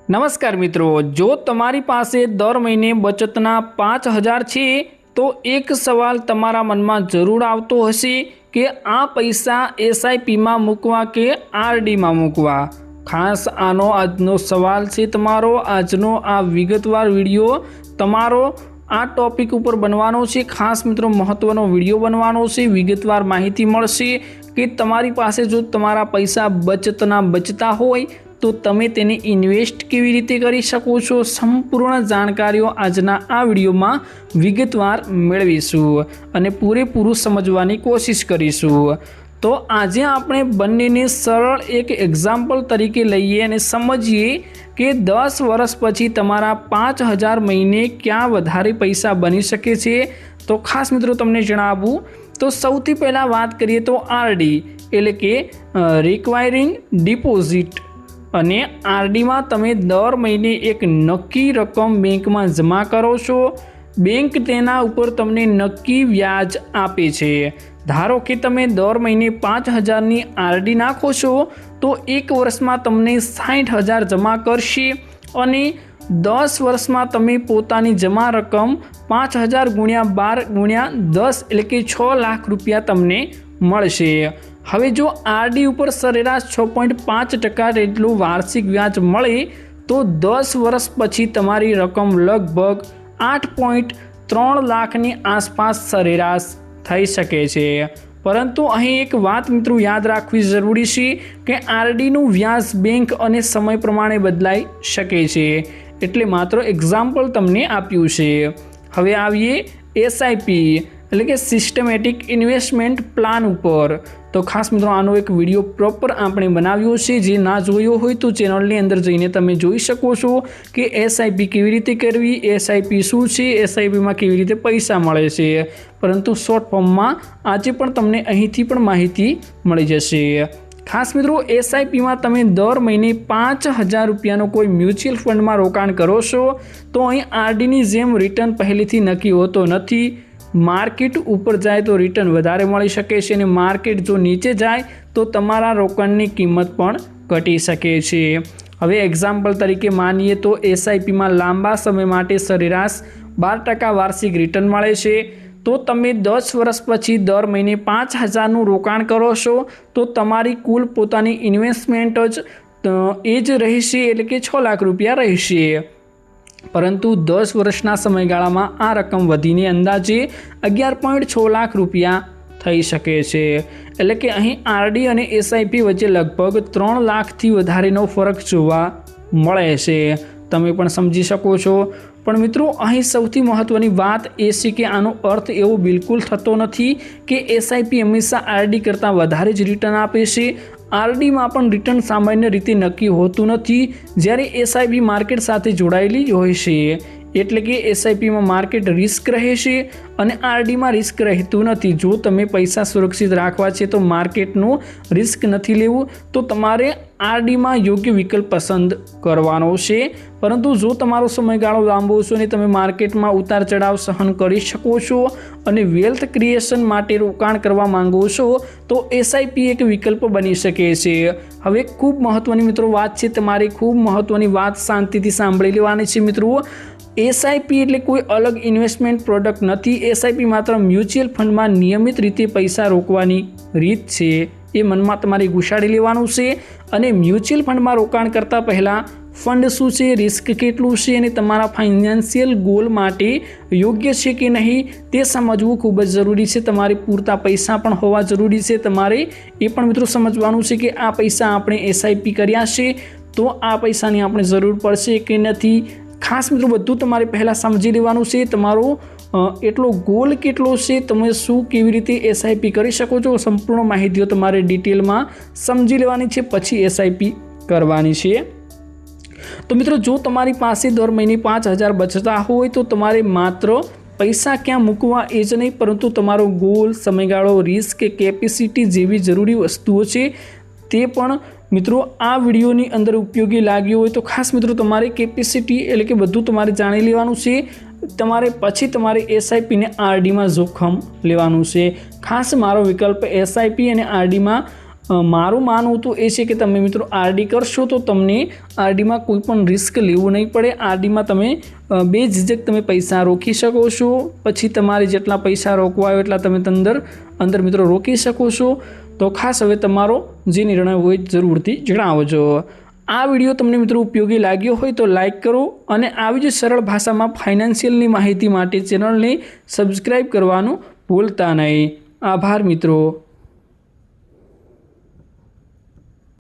नमस्कार मित्रों, जो तमारी पासे दर महीने बचतना 5000 छे तो एक सवाल तमारा मन में जरूर आवतो हशे कि आ पैसा एसआईपी में मूकवा के आरडी में मूकवा। खास आनो आजनो सवाल छे तमारो। आजनो आ विगतवार विडियो तमारो आ टॉपिक पर बनवानो छे। खास मित्रों महत्वनो विडियो बनवानो छे। विगतवार माहिती मळशे कि तमारी पासे जो तमारा पैसा बचता होय तो तमे तेने इन्वेस्ट केवी रीते करी शको छो, संपूर्ण जानकारीओ आजना आ विडियो में विगतवार मेळवीशुं अने पूरेपूरुं समजवानी कोशिश करीशुं। तो आज आपणे बंनेने सरल एक एक्जाम्पल तरीके लईए अने समझीए कि 10 वर्ष पछी तमारा 5000 महीने क्या वधारे पैसा बनी शके छे। तो खास मित्रों तमने जणावुं तो सौथी पहला बात करिए तो आरडी एटले के रिक्वायरिंग डिपोजिट अने आरडी में तमे दर महीने एक नक्की रकम बैंक में जमा करो छो। बैंक तेना उपर तमने नक्की व्याज आपे छे। धारो कि तमे दर महीने 5000 नी आरडी नाखो छो तो एक वर्ष में तमने 60,000 जमा करशे अने 10 वर्ष में तमे पोतानी जमा रकम 5000 गुण्या 12 गुण्या 10 एटले के 6 लाख रुपया तमने मळशे। हवे जो आरडी उपर सरेराश 6.5% जेटलुं वार्षिक व्याज मळे तो 10 वर्ष पछी तमारी रकम लगभग 8.3 लाखनी आसपास सरेराश थई शके छे। परंतु अहीं एक बात मित्रों याद राखवी जरूरी छे कि आरडी नुं व्याज बैंक अने समय प्रमाणे बदलाई शके छे। एटले मात्र एक्जाम्पल तमने आप्युं छे। हवे आवीए एसआईपी एटले के सिस्टमेटिक इन्वेस्टमेंट प्लान उपर। तो खास मित्रों आनो एक विडियो प्रॉपर आपणे बनाव्यो छे। जे ना जोयो होय तो चेनलनी अंदर जईने तमे जोई शको छो कि एसआईपी केवी रीते करवी, एसआईपी शुं छे, एसआईपी में केवी रीते पैसा मळे छे। परंतु शॉर्ट फॉर्म में आजे पण तमने અહીંથી પણ माहिती मळी जशे। खास मित्रों एसआईपी में तमे दर महीने 5000 रुपयानो कोई म्यूच्युअल फंड में रोकाण करो छो तो अहीं आरडी नी जेम रिटर्न पहेलेथी नक्की होतो नथी। मार्केट ऊपर जाए तो रिटर्न वधारे मळी शके छे, मार्केट जो नीचे जाए तो तमारा रोकाणनी किंमत पण घटी शके छे। हवे एक्जाम्पल तरीके मानीए तो एसआईपी में लांबा समय माटे सरेराश 12% वार्षिक रिटर्न मळे छे। तो तमे 10 वर्ष पछी दर महीने 5000 નું રોકાણ કરો છો તો તમારી કુલ પોતાની ઇન્વેસ્ટમેન્ટ જ એ જ રહેશે એટલે કે 6 લાખ રૂપિયા રહેશે। परंतु 10 वर्षना समयगाळामां आ रकम वधीने अंदाजे 11.6 लाख रुपया थई शके छे। एटले के अहीं आरडी अने एसआईपी वच्चे लगभग 3 लाखथी वधारेनो फरक जोवा मळे छे। तमे पण समजी शको छो। पण मित्रों अहीं सौथी महत्वनी बात ए छे के आनो अर्थ एवो बिल्कुल थतो नथी कि एसआईपी हमेशा आरडी करता वधारे ज रिटर्न आपे छे। आरडी में पण रिटर्न सामान्य रीते नक्की होतुं नथी, ज्यारे एसआईपी मार्केट साथे जोड़ायेली होय छे। एटले के एसआईपी में मार्केट रिस्क रहे छे अने आरडी में रिस्क रहेतुं नथी। जो तमे पैसा सुरक्षित राखवा छे तो मार्केटनो रिस्क नथी लेवुं तो तमारे आरडी में योग्य विकल्प पसंद करवानो छे। परंतु जो तमारो समयगाळो लांबो छे ने तमे मार्केट में उतार चढ़ाव सहन करी शको छो अने वेल्थ क्रिएशन माटे रोकाण करवा मांगो छो तो एसआईपी एक विकल्प बनी शके छे। हवे खूब महत्वनी मित्रों बात छे, तमारे खूब महत्वनी बात शांतिथी सांभळी लेवानी छे। मित्रों एसआईपी एटले कोई अलग इन्वेस्टमेंट प्रोडक्ट नथी। एसआईपी मात्र म्यूच्युअल फंड में नियमित रीते पैसा रोकवानी रीत छे। ए मन में तमारे घुसाड़ी लेवानुं छे अने म्यूच्युअल फंड में रोकाण करता पहला फंड शुं छे, रिस्क केटलुं छे अने तमारा फाइनेंशियल गोल माटे योग्य छे कि नहीं ते समझवुं खूब ज जरूरी छे। तमारे पूरता पैसा पण होवा जरूरी छे। तमारे ए पण मित्रों समझवानुं छे कि आ पैसा आपणे एसआईपी कर्या छे तो आ पैसानी आपणे जरूर पड़शे कि नथी। खास मित्रों बधुं तमारे पहला समझी लेवानुं छे। तमारो एटलो गोल केटलो छे, तमे शुं केवी रीते एसआईपी करी शको छो, संपूर्ण माहितीओ तमारे डिटेल में समझी लेवानी छे पछी एसआईपी करवानी छे। तो मित्रों जो तमारी पासे दर महीने 5000 बचता होय तो तमारे मात्र पैसा क्या मूकवा ए ज नहीं परंतु तमारो गोल, समयगाळो, रिस्क, केपेसिटी जेवी जरूरी वस्तुओ छे ते पण मित्रों आ विडियोनी अंदर उपयोगी लाग्यो होय तो खास मित्रों तमारे केपेसिटी एटले के बधुं तमारे जाणी लेवानुं छे। तमारे पछी तमारे एसआईपी ने आरडी में जोखम लेवानुं छे। खास मारो विकल्प एसआईपी अने आरडी में મારું માનવું તો એ છે કે તમે મિત્રો આરડી કરશો તો તમને આરડીમાં કોઈ પણ રિસ્ક લેવું નહીં પડે। આરડીમાં તમે બેઝિઝક તમે પૈસા રોકી શકો છો, પછી તમારે જેટલા પૈસા રોકવા હોય એટલા તમે અંદર મિત્રો રોકી શકો છો। તો ખાસ હવે તમારો જે નિર્ણય હોય જરૂરથી જણાવજો। આ વિડીયો તમને મિત્રો ઉપયોગી લાગ્યો હોય તો લાઇક કરો અને આવી જ સરળ ભાષામાં ફાઇનાન્શિયલની માહિતી માટે ચેનલને સબસ્ક્રાઈબ કરવાનું ભૂલતા નહીં। આભાર મિત્રો।